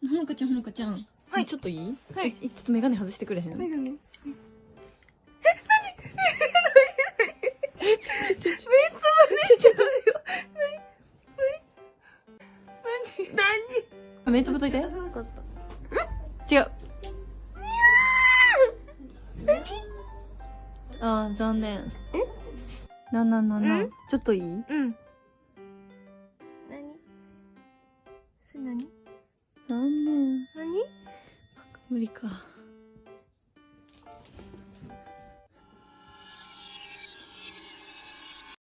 ほのかちゃん、ほのかちゃん。はい。ちょっといい？はい。ちょっとメガネ外してくれへん？メガネ。え、なに？目つぶれちゃったよ。なに？目つぶっといて。分かった。違う。あー、残念。ちょっといい？うん。それ何？残念。無理か。